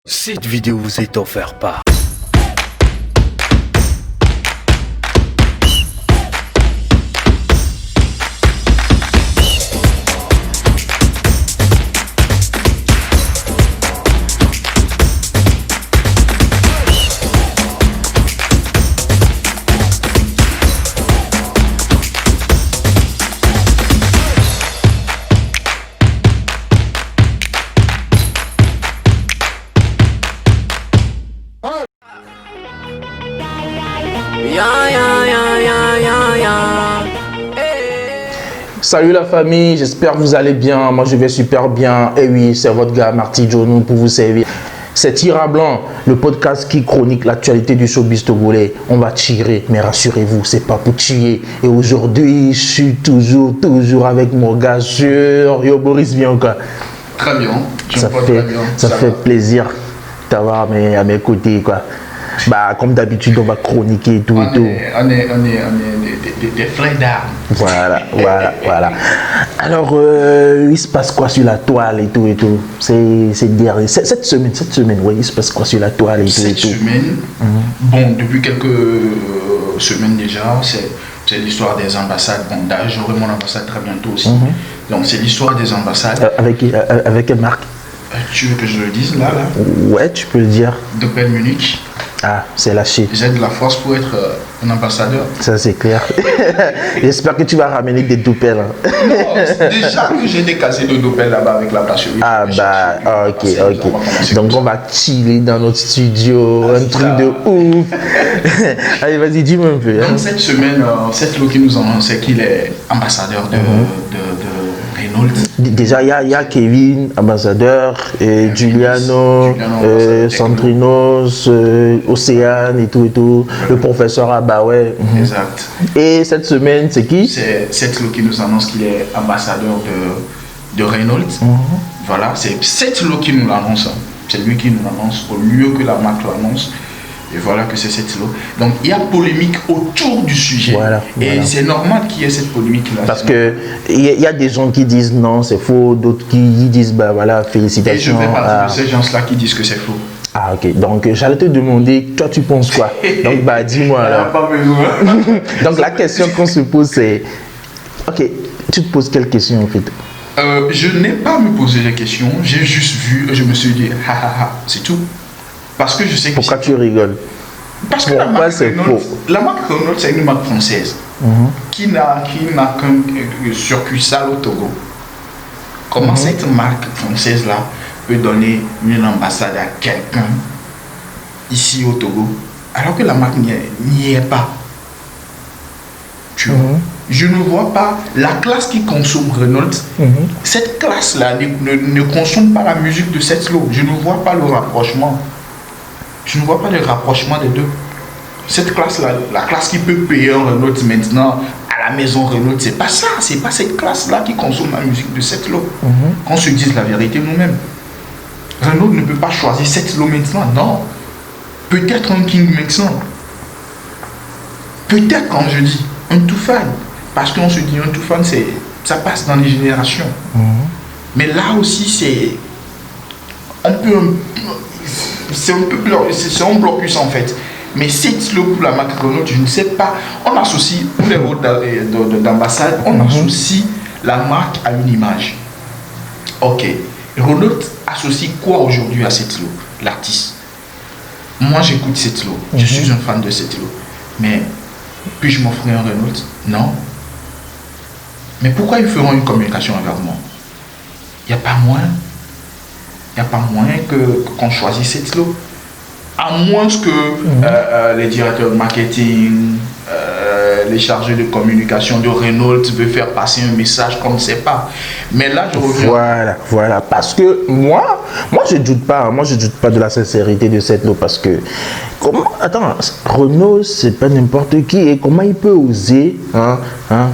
Cette vidéo vous est offerte par Salut la famille, j'espère que vous allez bien. Moi je vais super bien. Et oui, c'est votre gars Marty Jonou pour vous servir. C'est Tir à Blanc, le podcast qui chronique l'actualité du showbiz togolais. On va tirer, mais rassurez-vous, c'est pas pour tuer. Et aujourd'hui, je suis toujours avec mon gars sûr. Yo Boris, viens encore. Très bien. Ça fait plaisir d'avoir à mes côtés, quoi. Bah, comme d'habitude, on va chroniquer tout et tout. On est des frères d'armes. Voilà. Alors, il se passe quoi sur la toile et tout et tout? Cette semaine, ouais, il se passe quoi sur la toile et tout et tout? Cette semaine, bon, depuis quelques semaines déjà, c'est l'histoire des ambassades. Bon, d'ailleurs, j'aurai mon ambassade très bientôt aussi. Donc, c'est l'histoire des ambassades. Avec quelle marque? Tu veux que je le dise là? Ouais, tu peux le dire. Doppel Munich. Ah, c'est lâché. J'ai de la force pour être un ambassadeur. Ça, c'est clair. J'espère que tu vas ramener des doppels. Hein. Non, déjà que j'ai des cassés de doppel là-bas avec la brasserie. Ah bah, ok. Donc, on va chiller dans notre studio, un truc de ouf. Allez, vas-y, dis-moi un peu. Donc, cette semaine, cette lot qui nous annonce qu'il est ambassadeur de Renault. Déjà, il y a Kevin, ambassadeur, et Giuliano, Sandrinos, Océane et tout. Le professeur Abaway. Exact. Et cette semaine, c'est qui? C'est Setlo qui nous annonce qu'il est ambassadeur de Renault. Voilà, c'est Setlo qui nous l'annonce. C'est lui qui nous l'annonce au lieu que la marque l'annonce. Et voilà que c'est Setlo. Donc il y a polémique autour du sujet. Voilà. Et c'est normal qu'il y ait cette polémique-là. Parce que il y a des gens qui disent non, c'est faux, d'autres qui disent bah voilà, félicitations. Et je fais partie de ces gens-là qui disent que c'est faux. Ah ok, donc j'allais te demander, toi tu penses quoi? Donc bah dis-moi alors. Pas besoin. Donc la question qu'on se pose c'est, ok, tu te poses quelle question en fait? Je n'ai pas me posé la question, j'ai juste vu, je me suis dit, c'est tout. Parce que je sais que. Pourquoi tu rigoles? Parce que la marque Renault, c'est une marque française qui n'a qu'un circuit sale au Togo. Comment cette marque française-là peut donner une ambassade à quelqu'un ici au Togo alors que la marque n'y est pas? Tu vois? Je ne vois pas la classe qui consomme Renault. Cette classe-là ne consomme pas la musique de Setlo. Je ne vois pas le rapprochement. Je ne vois pas le rapprochement des deux. Cette classe-là, la classe qui peut payer un Renault maintenant à la maison Renault, c'est pas ça. C'est pas cette classe-là qui consomme la musique de Setlo. Qu'on se dise la vérité nous-mêmes. Renault ne peut pas choisir Setlo maintenant, non. Peut-être un King maintenant. Peut-être quand je dis un Toufan. Parce qu'on se dit un Toufan, ça passe dans les générations. Mais là aussi, c'est un blocus en fait. Mais Setlo pour la marque Renault, je ne sais pas. On associe, pour les rôles d'ambassade, on associe la marque à une image. Ok. Renault associe quoi aujourd'hui à Setlo? L'artiste. Moi j'écoute Setlo. Je suis un fan de Setlo. Mais puis-je m'offrir un Renault? Non. Mais pourquoi ils feront une communication avec moi? Il n'y a pas moyen. Il n'y a pas moyen qu'on choisisse Setlo. À moins que les directeurs de marketing, les chargés de communication de Renault veulent faire passer un message qu'on ne sait pas. Mais là, je reviens. Voilà. Parce que moi je doute pas. Moi, je doute pas de la sincérité de Setlo parce que Renault, c'est pas n'importe qui. Et comment il peut oser,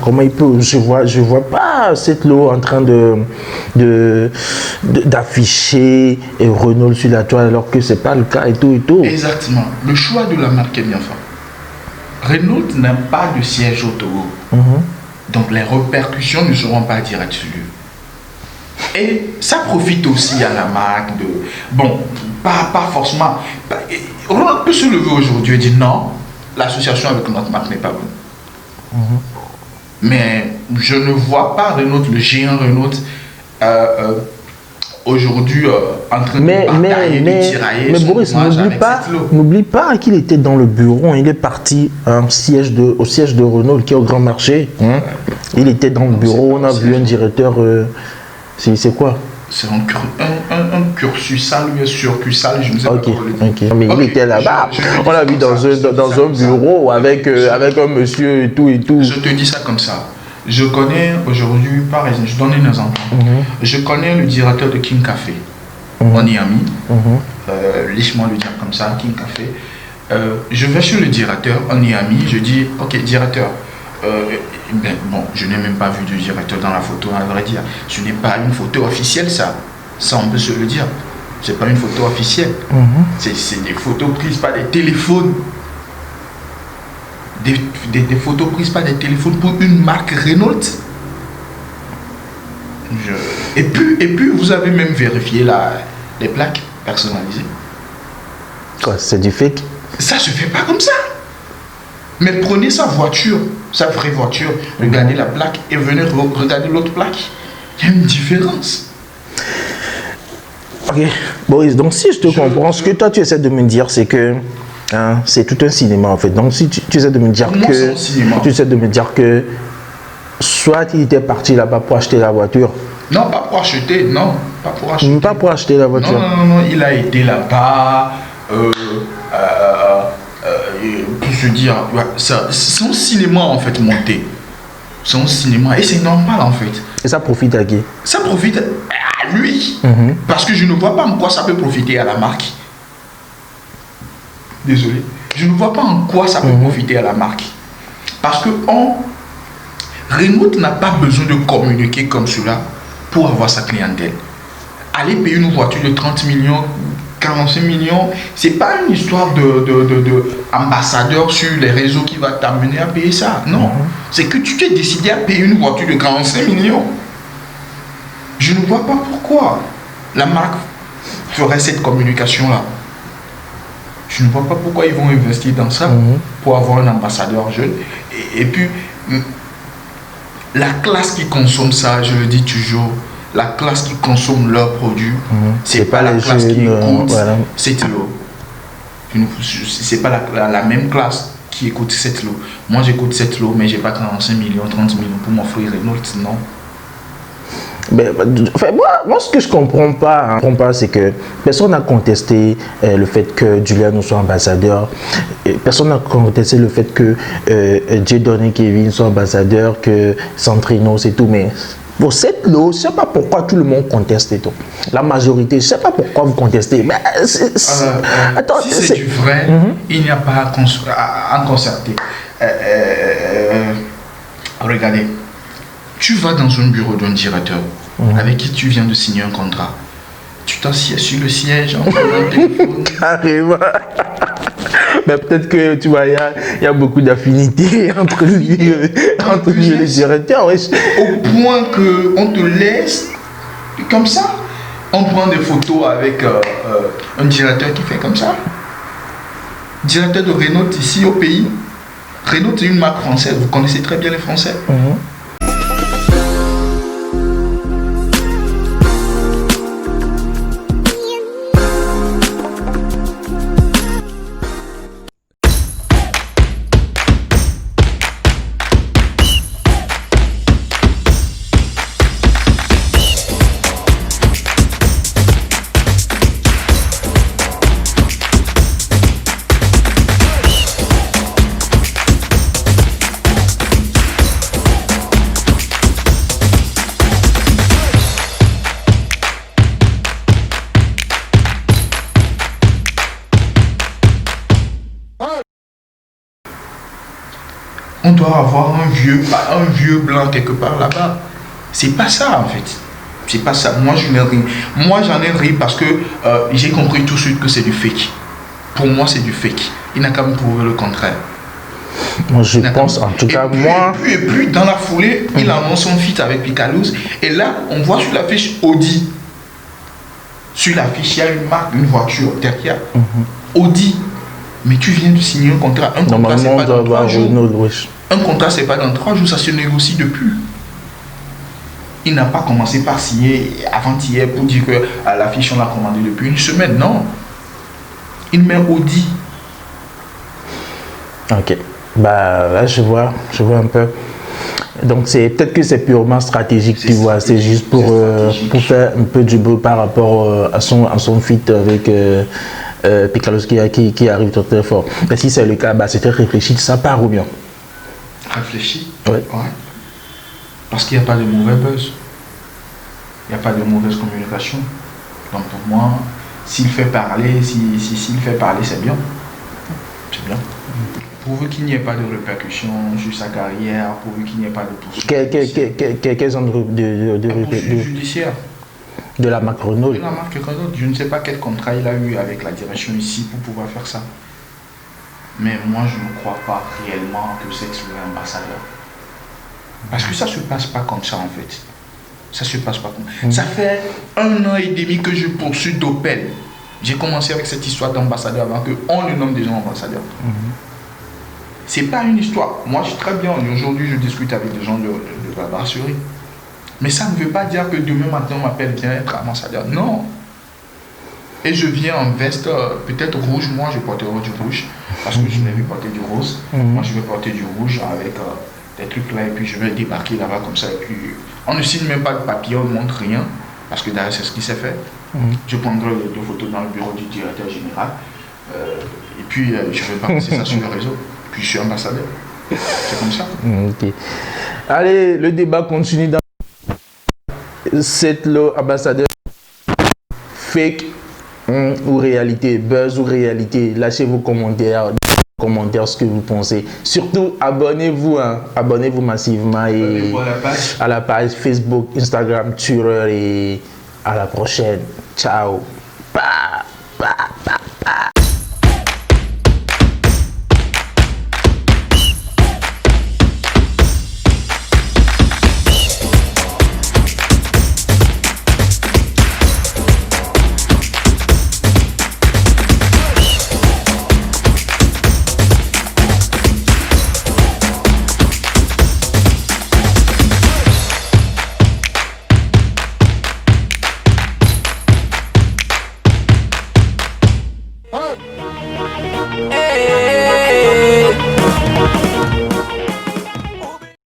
comment il peut, je vois pas Setlo en train d'afficher Renault sur la toile alors que c'est pas le cas et tout. Exactement. Le choix de la marque est bien fait. Renault n'a pas de siège au Togo. Donc les répercussions ne seront pas directes sur lui. Et ça profite aussi à la marque de... Bon, Pas forcément. Renault peut se lever aujourd'hui et dire non, l'association avec notre marque n'est pas bonne. Mais je ne vois pas Renault, le géant Renault, aujourd'hui en train de batailler, de tirailler. Mais Boris, n'oublie pas qu'il était dans le bureau, il est parti au siège de Renault qui est au Grand Marché. Il était dans le bureau, on a vu un directeur, c'est quoi? C'est un cursusal ou un surcursal, je ne sais pas comment le dire. Mais il était là-bas. On l'a vu dans un bureau avec un monsieur et tout. Je te dis ça comme ça. Je connais aujourd'hui, par exemple, je donne un exemple. Je connais le directeur de King Café. On y a mis. Laisse-moi le dire comme ça, King Café. Je vais chez le directeur, on y a mis. Je dis, ok, directeur. Bon, je n'ai même pas vu de directeur dans la photo, à vrai dire. Ce n'est pas une photo officielle, ça. Ça, on peut se le dire. C'est pas une photo officielle. C'est des photos prises par des téléphones. Des photos prises par des téléphones pour une marque Renault. Et puis, vous avez même vérifié les plaques personnalisées. Quoi, c'est du fake? Ça se fait pas comme ça. Mais prenez sa voiture, sa vraie voiture, regardez la plaque et venez regarder l'autre plaque. Il y a une différence. Ok, Boris, donc si je te comprends, ce que toi tu essaies de me dire, c'est que c'est tout un cinéma en fait. Donc si tu essaies de me dire que soit il était parti là-bas pour acheter la voiture. Non, pas pour acheter, non, pas pour acheter. Pas pour acheter la voiture. Non, il a été là-bas. Pour se dire, son cinéma en fait monté. Son cinéma, et c'est normal en fait. Et ça profite à qui? Ça profite à lui. Parce que je ne vois pas en quoi ça peut profiter à la marque. Désolé. Je ne vois pas en quoi ça peut profiter à la marque. Parce que Renault n'a pas besoin de communiquer comme cela pour avoir sa clientèle. Aller payer une voiture de 30 millions, 45 millions, c'est pas une histoire de ambassadeur sur les réseaux qui va t'amener à payer ça. Non. C'est que tu t'es décidé à payer une voiture de 45 millions. Je ne vois pas pourquoi la marque ferait cette communication-là. Je ne vois pas pourquoi ils vont investir dans ça pour avoir un ambassadeur jeune. Et puis, la classe qui consomme ça, je le dis toujours, la classe qui consomme leurs produits, c'est pas la classe qui écoute cette lot. C'est pas la même classe qui écoute cette lot. Moi j'écoute cette lot, mais j'ai pas 45 millions, 30 millions pour m'offrir Renault, non. Ben, enfin, moi, ce que je comprends pas, c'est que personne n'a contesté le fait que Juliano soit ambassadeur. Personne n'a contesté le fait que Jadon et Kevin soient ambassadeurs, que Centrino, c'est tout. Mais pour cette lot, je ne sais pas pourquoi tout le monde conteste et tout. La majorité, je ne sais pas pourquoi vous contestez. Mais attends, si c'est du vrai, il n'y a pas à concerter. Regardez. Tu vas dans un bureau d'un directeur avec qui tu viens de signer un contrat. Tu t'assieds sur le siège en prenant le téléphone. Carrément. Mais peut-être que tu vois, il y a beaucoup d'affinités entre lui et le directeur. Ouais. Au point qu'on te laisse comme ça. On prend des photos avec un directeur qui fait comme ça. Directeur de Renault ici au pays. Renault est une marque française. Vous connaissez très bien les Français. On doit avoir un vieux blanc quelque part là-bas. C'est pas ça en fait. C'est pas ça. Moi je n'ai ri. Moi j'en ai ri parce que j'ai compris tout de suite que c'est du fake. Pour moi c'est du fake. Il n'a qu'à me prouver le contraire. Moi je pense en tout cas moi. Et puis dans la foulée, il annonce son feat avec Picalouz. Et là on voit sur la fiche Audi. Sur l'affiche, il y a une marque, une voiture derrière. Audi. Mais tu viens de signer un contrat. Un contrat, c'est pas dans 3 jours. Un contrat, c'est pas dans 3 jours, ça se négocie depuis. Il n'a pas commencé par signer avant-hier pour dire que à l'affiche, on l'a commandé depuis une semaine. Non. Il met Audi. Ok. Bah là, je vois un peu. Donc c'est peut-être que c'est purement stratégique, tu vois. C'est juste pour faire un peu du beau par rapport à son feat avec Picalos qui arrive très fort. Mais si c'est le cas, bah, c'était réfléchi de sa part ou bien? Réfléchi. Ouais. Parce qu'il n'y a pas de mauvais buzz. Il n'y a pas de mauvaise communication. Donc pour moi, s'il fait parler, s'il fait parler, c'est bien. C'est bien. Pourvu qu'il n'y ait pas de répercussions sur sa carrière, pourvu qu'il n'y ait pas de poursuite. Quels sont de poursuite judiciaire de la marque Renault? De la marque Renault. Je ne sais pas quel contrat il a eu avec la direction ici pour pouvoir faire ça. Mais moi, je ne crois pas réellement que c'est le ambassadeur. Parce que ça ne se passe pas comme ça en fait. Ça se passe pas comme ça. Ça fait 1 an et demi que je poursuis d'Opel. J'ai commencé avec cette histoire d'ambassadeur avant qu'on le nomme déjà ambassadeur. C'est pas une histoire. Moi, je suis très bien. Aujourd'hui, je discute avec des gens de la brasserie. Mais ça ne veut pas dire que demain matin, on m'appelle bien être ambassadeur. Non. Et je viens en veste, peut-être rouge. Moi, je porterai du rouge. Parce que je l'ai vu porter du rose. Moi, je vais porter du rouge avec des trucs là. Et puis, je vais débarquer là-bas comme ça. Et puis, on ne signe même pas de papier, on ne montre rien. Parce que derrière, c'est ce qui s'est fait. Je prendrai les 2 photos dans le bureau du directeur général. Et puis, je vais balancer ça sur le réseau. Puis je suis ambassadeur. C'est comme ça. Ok. Allez, le débat continue dans cette ambassadeur fake ou réalité, buzz ou réalité. Lâchez vos commentaires ce que vous pensez. Surtout, abonnez-vous, abonnez-vous massivement et à la page Facebook, Instagram, Twitter et à la prochaine. Ciao.